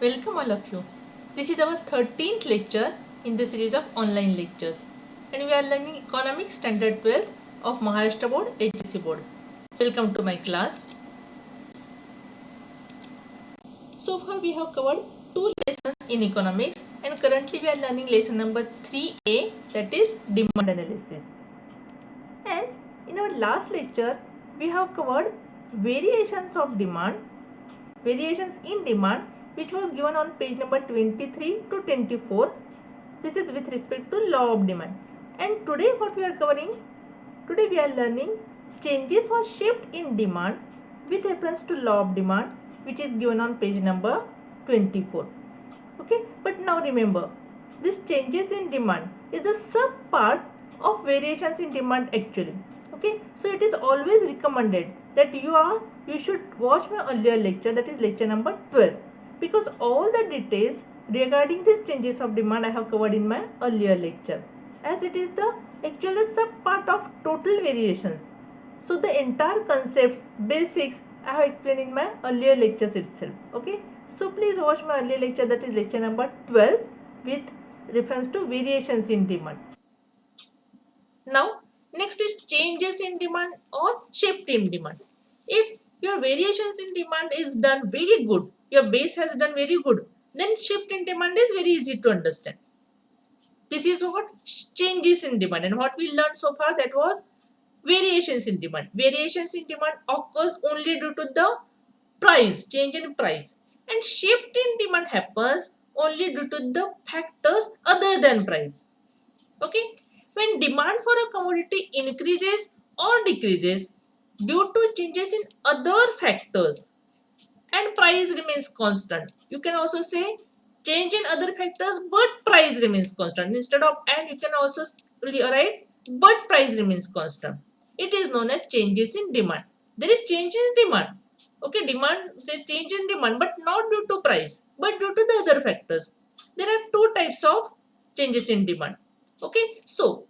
Welcome all of you. This is our 13th lecture in the series of online lectures and we are learning Economic Standard 12 of Maharashtra Board HSC Board. Welcome to my class. So far we have covered two lessons in economics and currently we are learning lesson number 3A, that is demand analysis. And in our last lecture we have covered variations in demand, which was given on page number 23 to 24. This is with respect to law of demand. And today what we are covering? Today we are learning changes or shift in demand with reference to law of demand, which is given on page number 24. Okay, but now remember, this changes in demand is the sub part of variations in demand actually. Okay, so it is always recommended that you should watch my earlier lecture, that is lecture number 12, because all the details regarding these changes of demand I have covered in my earlier lecture, as it is the actual sub part of total variations. So the entire concepts, basics I have explained in my earlier lectures itself. Okay, so please watch my earlier lecture, that is lecture number 12 with reference to variations in demand. Now, next is changes in demand or shift in demand. If your variations in demand is done very good, your base has done very good, then shift in demand is very easy to understand. This is what changes in demand, and what we learned so far, that was variations in demand. Variations in demand occurs only due to the price, change in price, and shift in demand happens only due to the factors other than price. Okay, when demand for a commodity increases or decreases due to changes in other factors and price remains constant, you can also say change in other factors but price remains constant. Instead of and, you can also write but price remains constant. It is known as changes in demand. There is change in demand. Okay, demand, the change in demand, but not due to price but due to the other factors. There are two types of changes in demand. Okay, so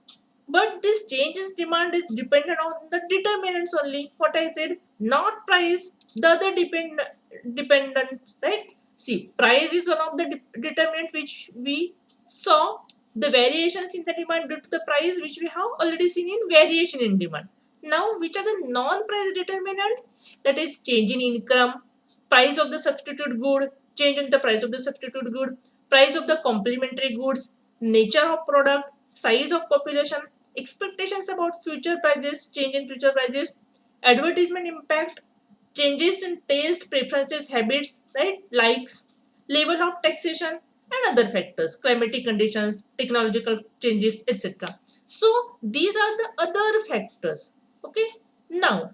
but this change in demand is dependent on the determinants only. What I said, not price. The other dependent, right? See, price is one of the determinant which we saw. The variations in the demand due to the price, which we have already seen in variation in demand. Now, which are the non-price determinant? That is change in income, price of the substitute good, change in the price of the substitute good, price of the complementary goods, nature of product, size of population, expectations about future prices, change in future prices, advertisement impact, changes in taste, preferences, habits, right? Likes, level of taxation, and other factors, climatic conditions, technological changes, etc. So these are the other factors. Okay. Now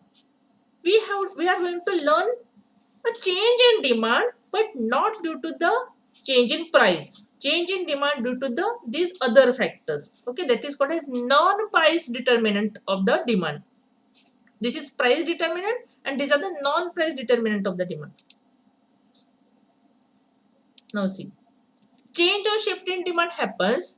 we are going to learn a change in demand, but not due to the change in price. Change in demand due to the these other factors. Okay, that is called as non-price determinant of the demand. This is price determinant and these are the non-price determinant of the demand. Now see, change or shift in demand happens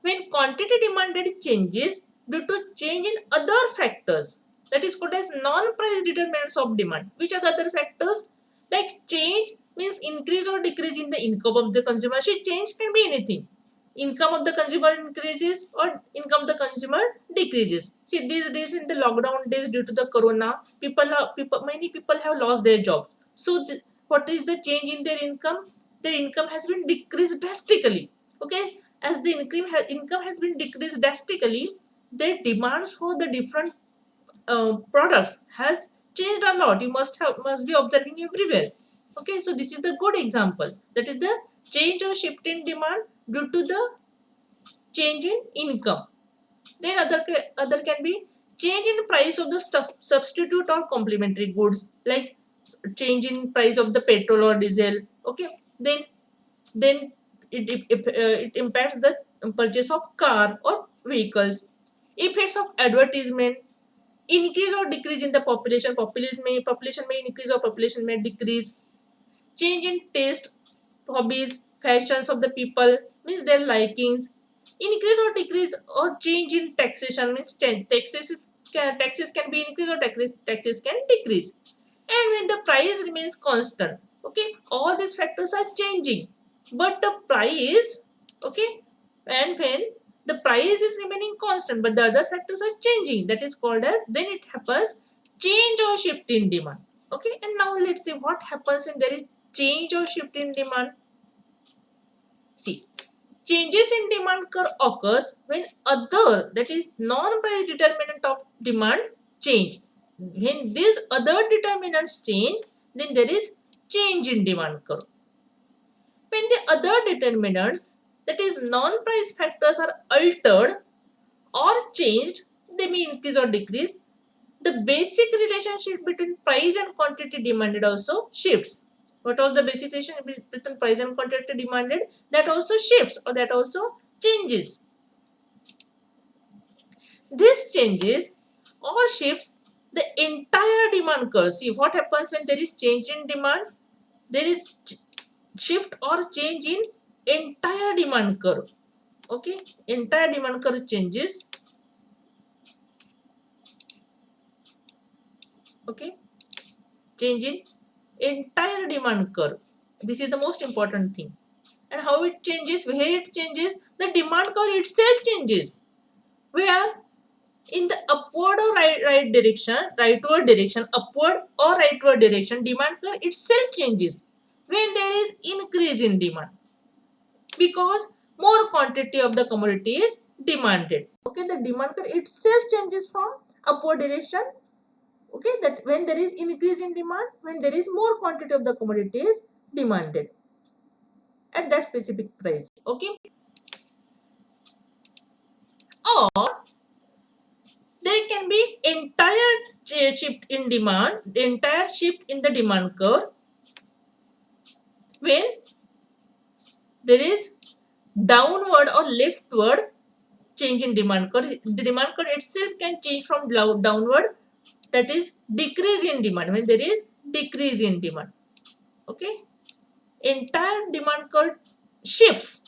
when quantity demanded changes due to change in other factors. That is called as non-price determinants of demand. Which are the other factors? Like change means increase or decrease in the income of the consumer. So change can be anything. Income of the consumer increases or income of the consumer decreases. See, these days in the lockdown days due to the corona, many people have lost their jobs. So what is the change in their income? Their income has been decreased drastically. Okay, as the income has been decreased drastically, their demands for the different products has changed a lot. You must be observing everywhere. Okay, so this is the good example. That is the change or shift in demand due to the change in income. Then other can be change in price of the substitute or complementary goods, like change in price of the petrol or diesel. Okay, then it impacts the purchase of car or vehicles. Effects of advertisement, increase or decrease in the population may increase or population may decrease. Change in taste, hobbies, fashions of the people, means their likings. Increase or decrease or change in taxation, means taxes can be increased or taxes can decrease. And when the price remains constant, Okay, all these factors are changing, but the price, okay, and when the price is remaining constant but the other factors are changing, that is called as, then it happens change or shift in demand. Okay, and now let's see what happens when there is change or shift in demand. See, changes in demand curve occurs when other, that is non-price determinant of demand change. When these other determinants change, then there is change in demand curve. When the other determinants, that is non-price factors, are altered or changed, they may increase or decrease. The basic relationship between price and quantity demanded also shifts. What was the basic relationship between price and quantity demanded? That also shifts, or that also changes. This changes or shifts the entire demand curve. See what happens when there is change in demand? There is shift or change in entire demand curve. Okay, entire demand curve changes. Okay, change in entire demand curve. This is the most important thing. And how it changes, where it changes, the demand curve itself changes. Where in the upward or rightward direction, upward or rightward direction, demand curve itself changes when there is increase in demand, because more quantity of the commodity is demanded. Okay, the demand curve itself changes from upward direction. Okay, that when there is increase in demand, when there is more quantity of the commodity is demanded at that specific price. Okay, or there can be entire shift in demand, entire shift in the demand curve when there is downward or leftward change in demand curve. The demand curve itself can change from downward, that is decrease in demand, when there is decrease in demand. Okay, entire demand curve shifts.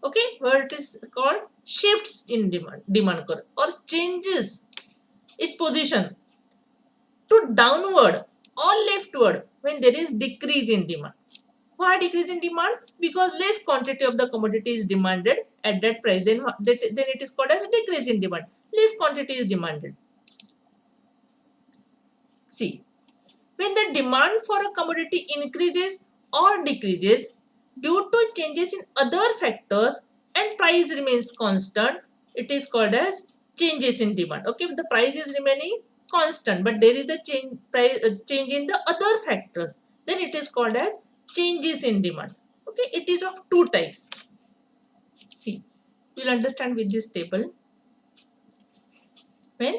Okay, where it is called shifts in demand curve, or changes its position to downward or leftward when there is decrease in demand. Why decrease in demand? Because less quantity of the commodity is demanded at that price. Then it is called as decrease in demand. Less quantity is demanded. See, when the demand for a commodity increases or decreases due to changes in other factors and price remains constant, it is called as changes in demand. Okay, the price is remaining constant, but there is a change in the other factors, then it is called as changes in demand. Okay, it is of two types. See, you will understand with this table. When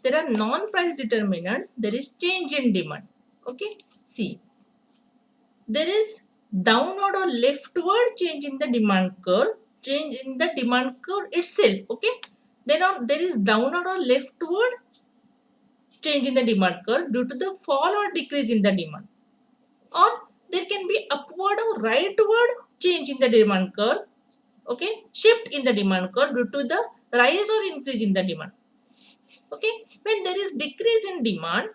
there are non-price determinants, there is change in demand. Okay, see, there is downward or leftward change in the demand curve, change in the demand curve itself. Okay, then there is downward or leftward change in the demand curve due to the fall or decrease in the demand, or there can be upward or rightward change in the demand curve. Okay, shift in the demand curve due to the rise or increase in the demand. Okay, when there is decrease in demand,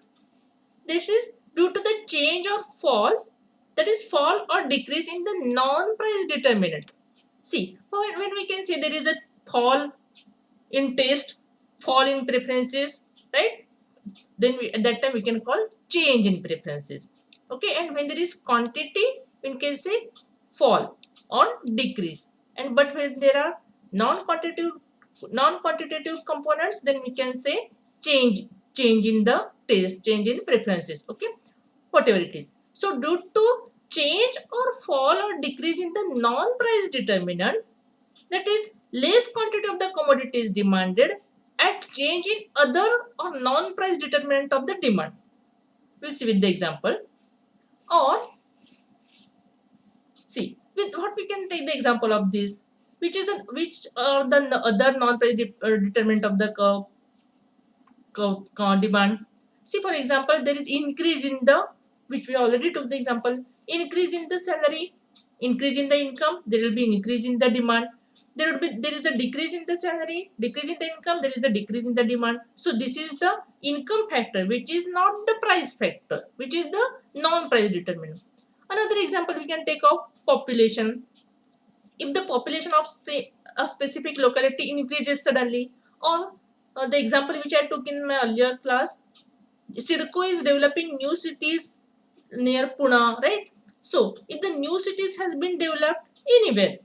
this is due to the change or fall, that is fall or decrease in the non-price determinant. See, when we can say there is a fall in taste, fall in preferences, right? Then at that time we can call change in preferences. Okay, and when there is quantity, we can say fall or decrease. And but when there are non-quantitative components, then we can say change in the taste, change in preferences. Okay, whatever it is. So due to change or fall or decrease in the non-price determinant, that is less quantity of the commodity is demanded at change in other or non-price determinant of the demand. We'll see with the example. Or see, with what we can take the example of this, which are the other non-price determinant of the demand. See, for example, there is increase in the, which we already took the example, increase in the salary, increase in the income, there will be increase in the demand. There is the decrease in the salary, decrease in the income, there is the decrease in the demand. So this is the income factor, which is not the price factor, which is the non-price determinant. Another example we can take of population. If the population of say a specific locality increases suddenly, or the example which I took in my earlier class, Sidco is developing new cities near Pune, right? So, if the new cities has been developed anywhere,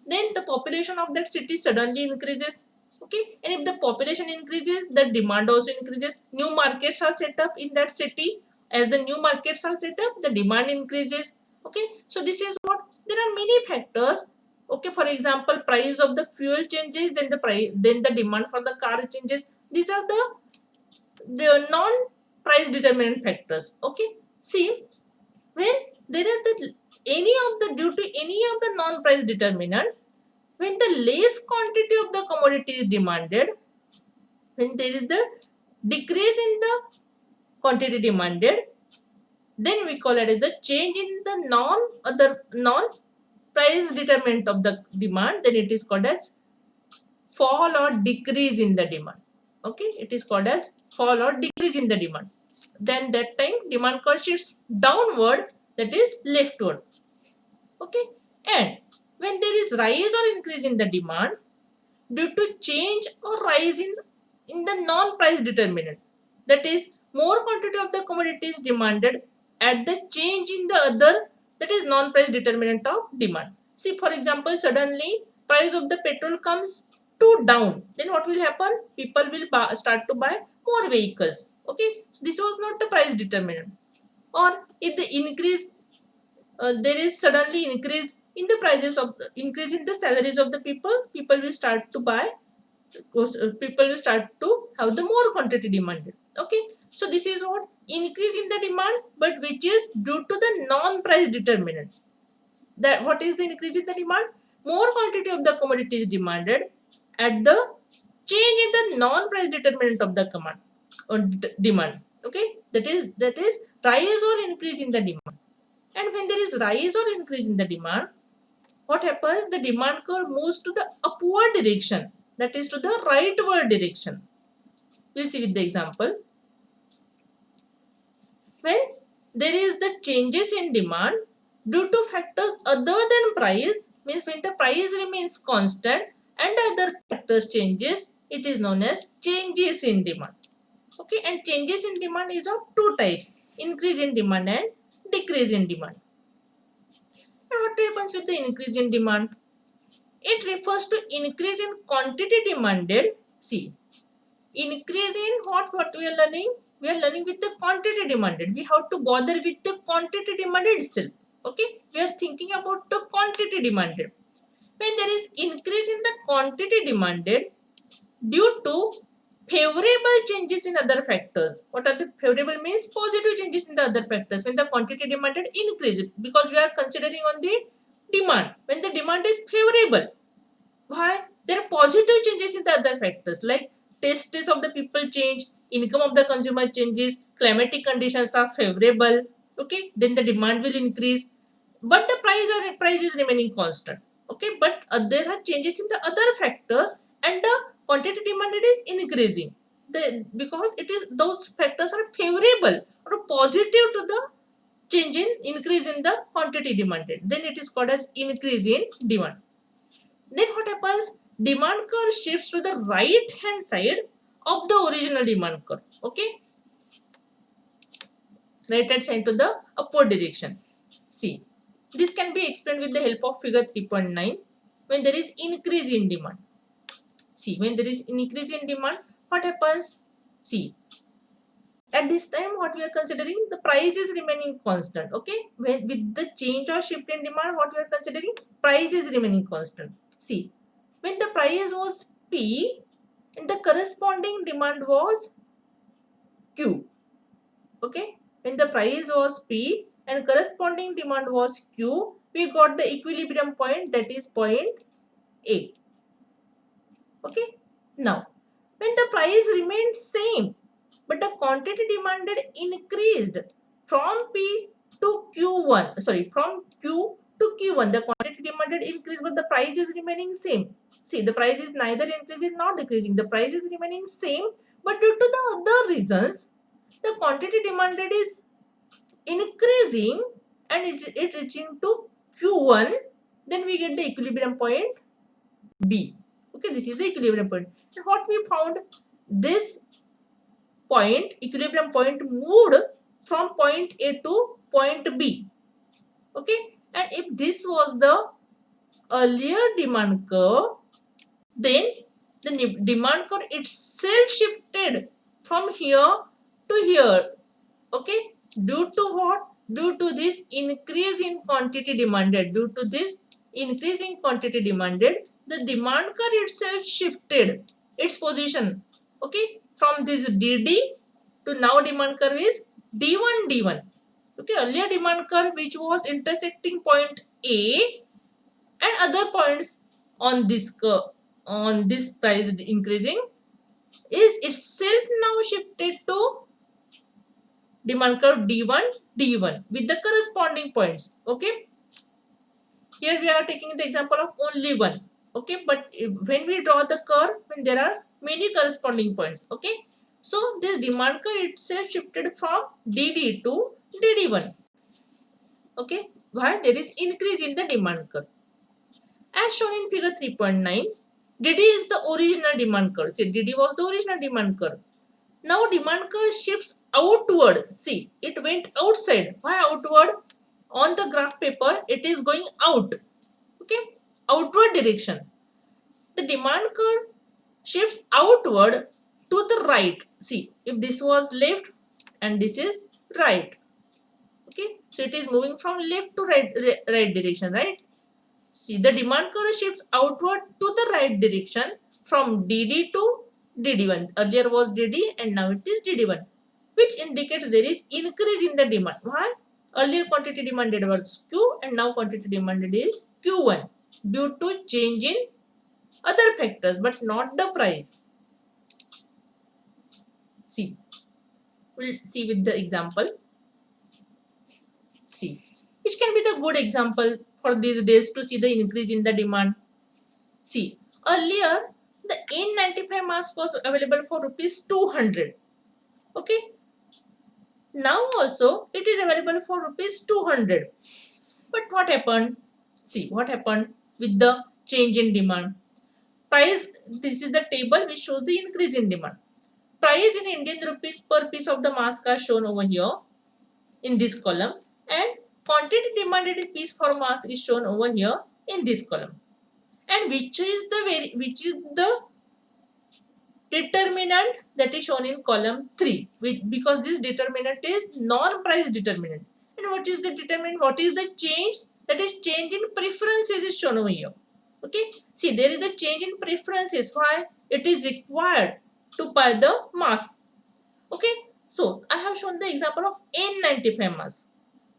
then the population of that city suddenly increases. Okay, and if the population increases, the demand also increases. New markets are set up in that city. As the new markets are set up, the demand increases. Okay, so this is what, there are many factors. Okay, for example, price of the fuel changes, then the price, then the demand for the car changes. These are the non-price determinant factors. Okay, see, when there are any of the, due to any of the non-price determinant, when the less quantity of the commodity is demanded, when there is the decrease in the quantity demanded, then we call it as the change in the non-price determinant of the demand. Then it is called as fall or decrease in the demand. Okay, it is called as fall or decrease in the demand. Then that time demand curve shifts downward, that is leftward. Okay, and when there is rise or increase in the demand due to change or rise in the non-price determinant, that is more quantity of the commodity is demanded at the change in the other, that is non-price determinant of demand. See, for example, suddenly price of the petrol comes to down, then what will happen? People will start to buy more vehicles. Okay, so this was not the price determinant. Or if the increase, there is suddenly increase in the prices of increase in the salaries of the people will start to buy, people will start to have the more quantity demanded. Okay, so this is what increase in the demand, but which is due to the non-price determinant. That what is the increase in the demand? More quantity of the commodity is demanded at the change in the non-price determinant of the command or demand. Okay, that is rise or increase in the demand. And when there is rise or increase in the demand, what happens? The demand curve moves to the upward direction, that is to the rightward direction. We'll see with the example. When there is the changes in demand due to factors other than price, means when the price remains constant and other factors changes, it is known as changes in demand. Okay, and changes in demand is of two types: increase in demand and decrease in demand. And what happens with the increase in demand? It refers to increase in quantity demanded. See, increase in what we are learning? We are learning with the quantity demanded. We have to bother with the quantity demanded itself. Okay, we are thinking about the quantity demanded. When there is increase in the quantity demanded due to favorable changes in other factors. What are the favorable means? Positive changes in the other factors. When the quantity demanded increase, because we are considering on the demand. When the demand is favorable, why? There are positive changes in the other factors like tastes of the people change, income of the consumer changes, climatic conditions are favorable. Okay, then the demand will increase, but the price is remaining constant. Okay, but there are changes in the other factors and the quantity demanded is increasing. Because it is, those factors are favorable or positive to the change in increase in the quantity demanded. Then it is called as increase in demand. Then what happens? Demand curve shifts to the right hand side of the original demand curve. Okay, right hand side to the upward direction. See, this can be explained with the help of figure 3.9. When there is increase in demand, see, when there is increase in demand, what happens? See, at this time what we are considering, the price is remaining constant. Okay, when with the change or shift in demand, what we are considering, price is remaining constant. See, when the price was P and the corresponding demand was Q. Okay, when the price was P and corresponding demand was Q, we got the equilibrium point, that is point A. Okay, now when the price remained same but the quantity demanded increased from P to Q1, sorry, from Q to Q1, the quantity demanded increased but the price is remaining same. See, the price is neither increasing nor decreasing, the price is remaining same, but due to the other reasons, the quantity demanded is increasing and it reaching to Q1, then we get the equilibrium point B. Okay, this is the equilibrium point. And what we found, this point, equilibrium point, moved from point A to point B. Okay, and if this was the earlier demand curve, then the demand curve itself shifted from here to here. Okay, due to what? Due to this increase in quantity demanded. Due to this increase in quantity demanded, the demand curve itself shifted its position. Okay, from this DD to now demand curve is D1 D1. Okay, earlier demand curve which was intersecting point A and other points on this curve, on this price increasing, is itself now shifted to demand curve D1 D1 with the corresponding points. Okay, here we are taking the example of only one. Okay, but when we draw the curve, when there are many corresponding points. Okay, so this demand curve itself shifted from DD to DD1. Okay, why? There is increase in the demand curve. As shown in figure 3.9, DD is the original demand curve. See, DD was the original demand curve. Now demand curve shifts outward. See, it went outside. Why outward? On the graph paper, it is going out. Okay, outward direction. The demand curve shifts outward to the right. See, if this was left and this is right. Okay, so it is moving from left to right direction, right? See, the demand curve shifts outward to the right direction from DD to DD1. Earlier was DD and now it is DD1, which indicates there is increase in the demand. Why? Earlier quantity demanded was Q and now quantity demanded is Q1 due to change in other factors but not the price. See, we'll see with the example. See, which can be the good example for these days to see the increase in the demand. See, earlier the N95 mask was available for rupees 200. Okay, now also it is available for rupees 200. But what happened? See what happened with the change in demand. Price, this is the table which shows the increase in demand. Price in Indian rupees per piece of the mask are shown over here in this column, and quantity demanded in piece for mask is shown over here in this column. And which is the determinant that is shown in column 3, because this determinant is non-price determinant. And what is the determinant? What is the change? That is change in preferences is shown over here. Okay, see, there is a change in preferences. Why? It is required to buy the mask. Okay, so I have shown the example of N95 mask.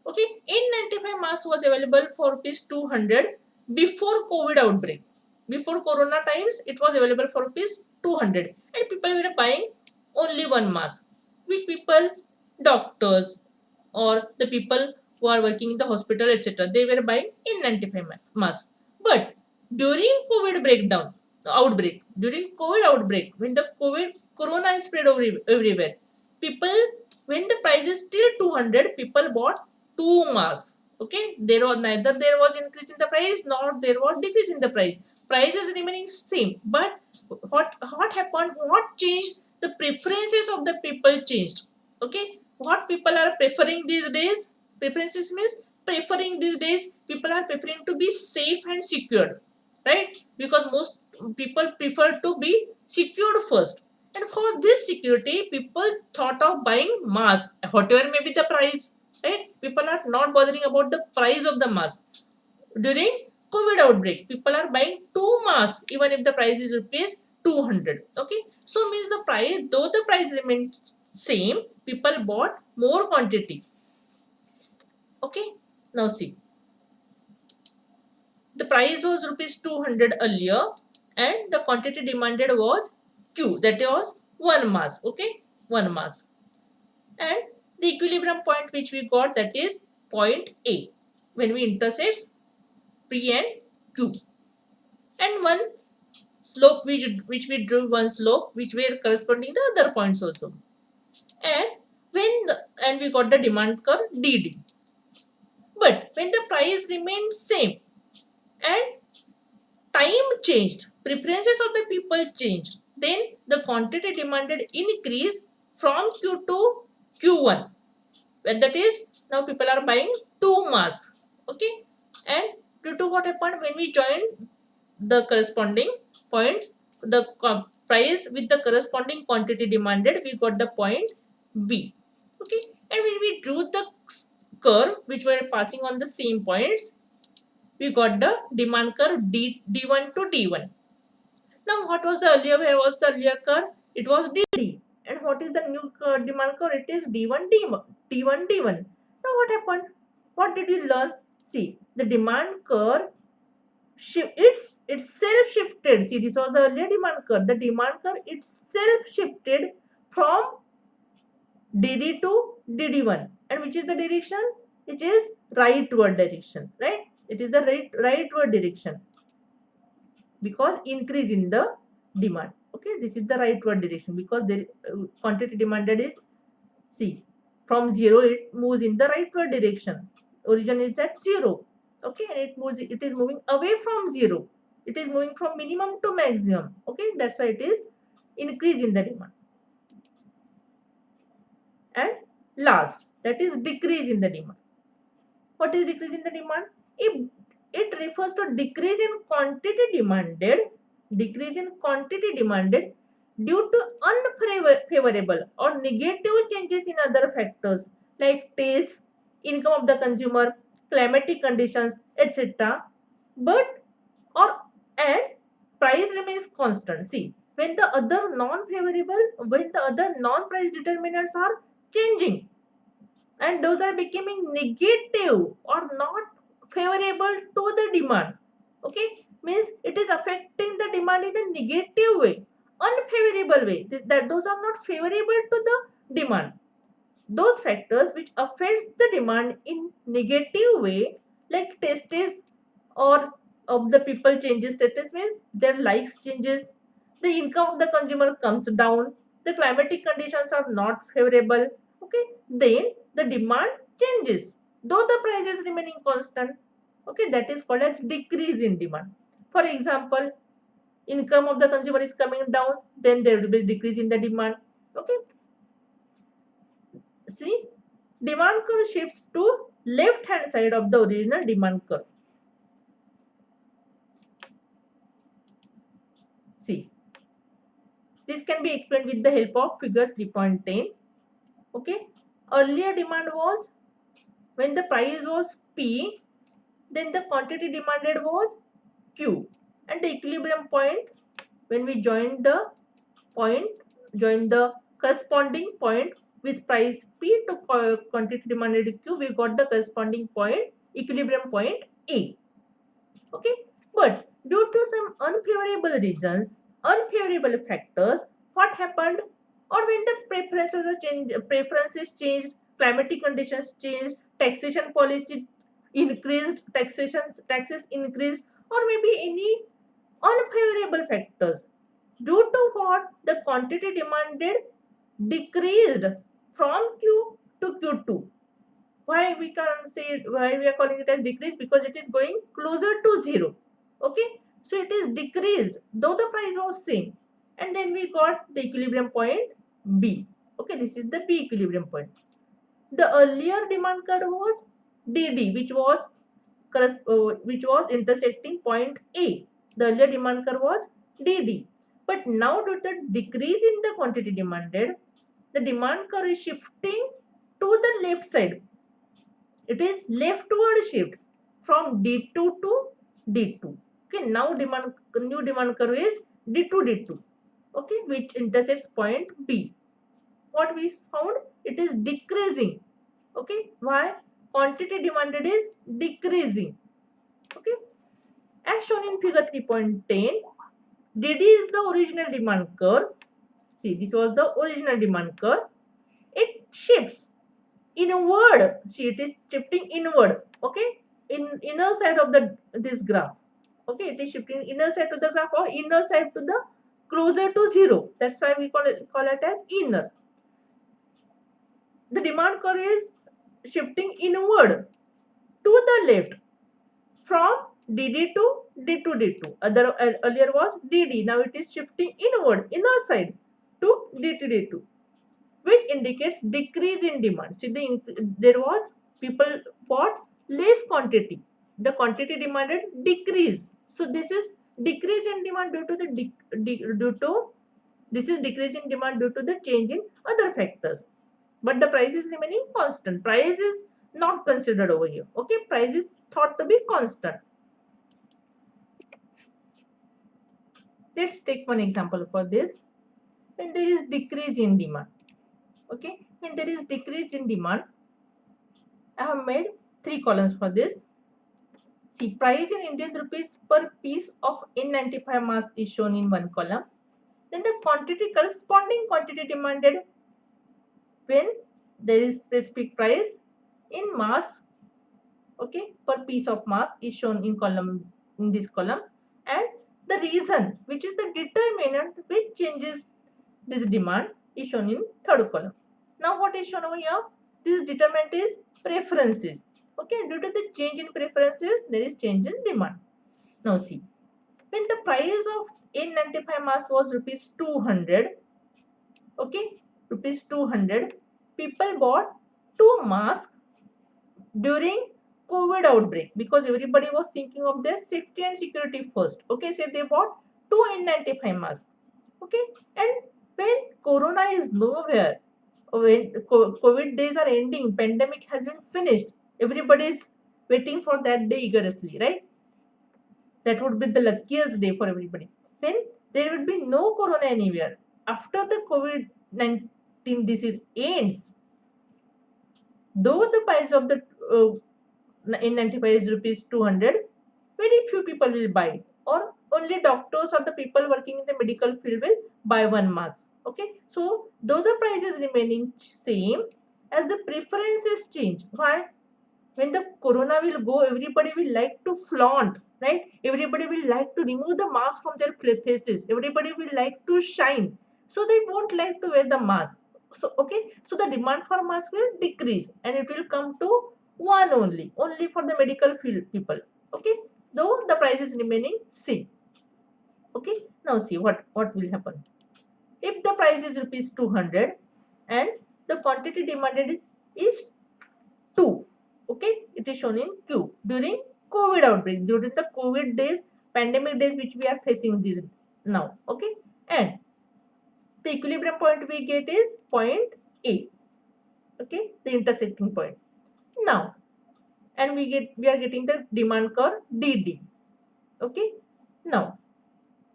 Okay, N95 mask was available for rupees 200 before COVID outbreak. Before Corona times, it was available for rupees 200 and people were buying only one mask. Which people? Doctors or the people who are working in the hospital, etc. They were buying N95 mask. But during COVID outbreak, during COVID outbreak, when the Corona is spread everywhere, people, when the price is still 200, people bought two masks. Okay, there was neither there was increase in the price nor there was decrease in the price. Price is remaining same, but what happened? What changed? The preferences of the people changed. Okay, what people are preferring these days? Preferences means preferring these days. People are preferring to be safe and secured, right? Because most people prefer to be secured first. And for this security, people thought of buying mask, whatever may be the price, right? People are not bothering about the price of the mask. During COVID outbreak, people are buying two masks even if the price is rupees 200. Okay, so means the price, though the price remains same, people bought more quantity. Okay, now see, the price was rupees 200 earlier and the quantity demanded was Q, that was one mask. Okay, one mask, and the equilibrium point which we got, that is point A when we intersect P and Q, and one slope which we drew, one slope which were corresponding the other points also, and when and we got the demand curve DD. But when the price remained same and time changed, preferences of the people changed, then the quantity demanded increase from Q to Q1. When that is, now people are buying 2 masks. Okay, and due to what happened when we joined the corresponding points, the price with the corresponding quantity demanded, we got the point B. Okay, and when we drew the curve which were passing on the same points, we got the demand curve D1 to D1. Now, what was the earlier? Where was the earlier curve? It was DD. And what is the new demand curve? It is D1 D1 D1 D1. Now, what happened? What did you learn? See, the demand curve it's itself shifted. See, this was the earlier demand curve. The demand curve itself shifted from DD to DD1. And which is the direction? It is rightward direction, right? It is the rightward direction because increase in the demand. Okay, this is the rightward direction because the quantity demanded is, see, from 0 it moves in the rightward direction. Origin is at 0. Okay, and it is moving away from 0. It is moving from minimum to maximum. Okay, that's why it is increase in the demand. And last, that is decrease in the demand. What is decrease in the demand? It refers to decrease in quantity demanded, due to unfavorable or negative changes in other factors like taste, income of the consumer, climatic conditions, etc. But or and price remains constant. See, when the other non-price determinants are changing, and those are becoming negative or not favorable to the demand. Okay, means it is affecting the demand in a negative way, unfavorable way. Those are not favorable to the demand. Those factors which affects the demand in negative way, like tastes or of the people changes, status means their likes changes, the income of the consumer comes down, the climatic conditions are not favorable. Okay, then the demand changes though the price is remaining constant. Okay, that is called as decrease in demand. For example, income of the consumer is coming down, then there will be decrease in the demand. Okay, see, demand curve shifts to left hand side of the original demand curve. See, this can be explained with the help of figure 3.10. Okay, earlier demand was when the price was P, then the quantity demanded was Q, and the equilibrium point, when we join the corresponding point with price P to quantity demanded Q, we got the corresponding point, equilibrium point A. Okay, but due to some unfavorable reasons, unfavorable factors, what happened? Or when the preferences changed, climatic conditions changed, taxation policy increased, taxes increased, or maybe any unfavorable factors, due to what the quantity demanded decreased from Q to Q2. Why we can say, why we are calling it as decrease? Because it is going closer to 0. Okay, so it is decreased though the price was same, and then we got the equilibrium point B. Okay, this is the B equilibrium point. The earlier demand curve was DD, which was intersecting point A. The earlier demand curve was DD, but now due to decrease in the quantity demanded, the demand curve is shifting to the left side. It is leftward shift from D2 to D2. Okay, now new demand curve is D2 D2. Okay, which intersects point B. What we found? It is decreasing. Okay, why? Quantity demanded is decreasing. Okay, as shown in figure 3.10, DD is the original demand curve. See, this was the original demand curve. It shifts inward. See, it is shifting inward. Okay, in inner side of this graph. Okay, it is shifting inner side to the graph or inner side to the closer to 0. That's why we call it as inner. The demand curve is shifting inward to the left from DD to D2 D2. Earlier was DD, now it is shifting inward, inner side to D2 D2, which indicates decrease in demand. See, there was people bought less quantity. The quantity demanded decrease. So this is decrease in demand due to this is decrease in demand due to the change in other factors. But the price is remaining constant. Price is not considered over here. Okay, price is thought to be constant. Let's take one example for this. When there is decrease in demand. Okay, when there is decrease in demand, I have made 3 columns for this. See, price in Indian rupees per piece of N95 mask is shown in one column. Then the quantity, corresponding quantity demanded when there is specific price in mask, okay, per piece of mask is shown in this column, and the reason, which is the determinant which changes this demand, is shown in third column. Now what is shown over here? This determinant is preferences. Okay, due to the change in preferences, there is change in demand. Now see, when the price of N95 mask was rupees 200, okay, rupees 200, people bought 2 masks during COVID outbreak because everybody was thinking of their safety and security first. Okay, so they bought 2 N95 masks. Okay, and when Corona is nowhere, when COVID days are ending, pandemic has been finished, everybody is waiting for that day eagerly, right? That would be the luckiest day for everybody. When there would be no Corona anywhere, after the COVID-19 disease ends, though the price of the N95 is rupees 200, very few people will buy it, or only doctors or the people working in the medical field will buy one mask. Okay, so though the price is remaining same, as the preferences change. Why? When the Corona will go, everybody will like to flaunt, right? Everybody will like to remove the mask from their faces. Everybody will like to shine, so they won't like to wear the mask. So okay, so the demand for mask will decrease, and it will come to one only for the medical field people. Okay, though the price is remaining same. Okay, now see what will happen. If the price is rupees 200 and the quantity demanded is 2, okay, it is shown in Q during COVID outbreak, during the COVID days, pandemic days which we are facing this now. Okay, and the equilibrium point we get is point A. Okay, the intersecting point. Now, and we are getting the demand curve DD. Okay, now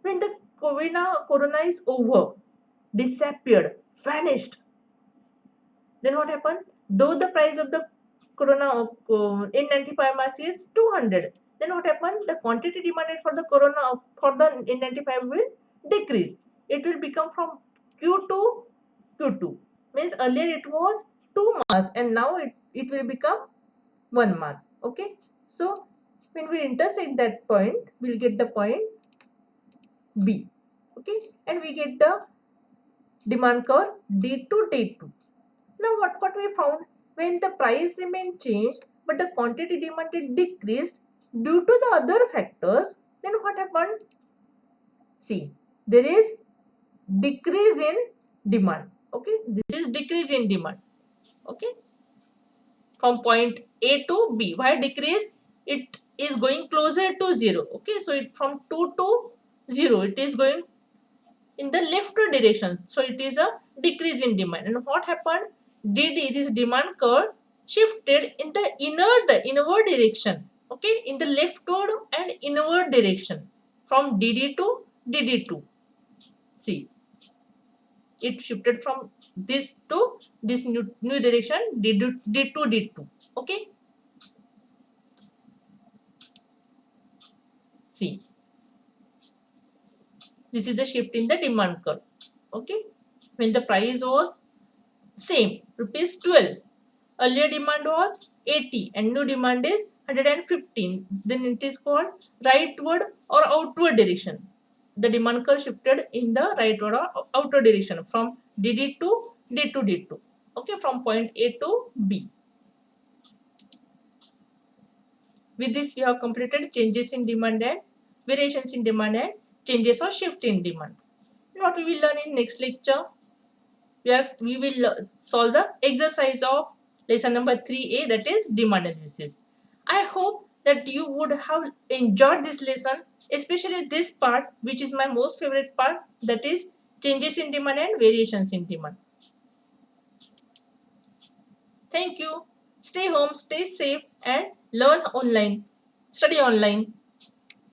when the corona is over, disappeared, vanished, then what happened? Though the price of the corona N95 mask is 200, then what happened? The quantity demanded for the corona for the N95 will decrease. It will become from Q to Q2. Means earlier it was 2 masks and now it will become 1 mask. Okay, so when we intersect that point, we'll get the point B. Okay, and we get the demand curve D to D2. Now what we found, when the price remained changed but the quantity demanded decreased due to the other factors, then what happened? See, there is decrease in demand. Okay, this is decrease in demand. Okay, from point A to B. Why decrease? It is going closer to 0. Okay, so it from 2 to 0, it is going in the left direction. So it is a decrease in demand. And what happened? DD, this demand curve, shifted in the inward direction. Okay, in the leftward and inward direction from DD to DD2. See, it shifted from this to this new direction, D2 D2. Okay, see, this is the shift in the demand curve. Okay, when the price was same, rupees 12, earlier demand was 80 and new demand is 115, then it is called rightward or outward direction. The demand curve shifted in the rightward or outward direction from DD to D2. Okay, from point A to B. With this, we have completed changes in demand and variations in demand and changes or shift in demand. And what we will learn in next lecture, we will solve the exercise of lesson number 3A, that is demand analysis. I hope that you would have enjoyed this lesson, especially this part, which is my most favorite part, that is changes in demand and variations in demand. Thank you. Stay home, stay safe, and learn online. Study online.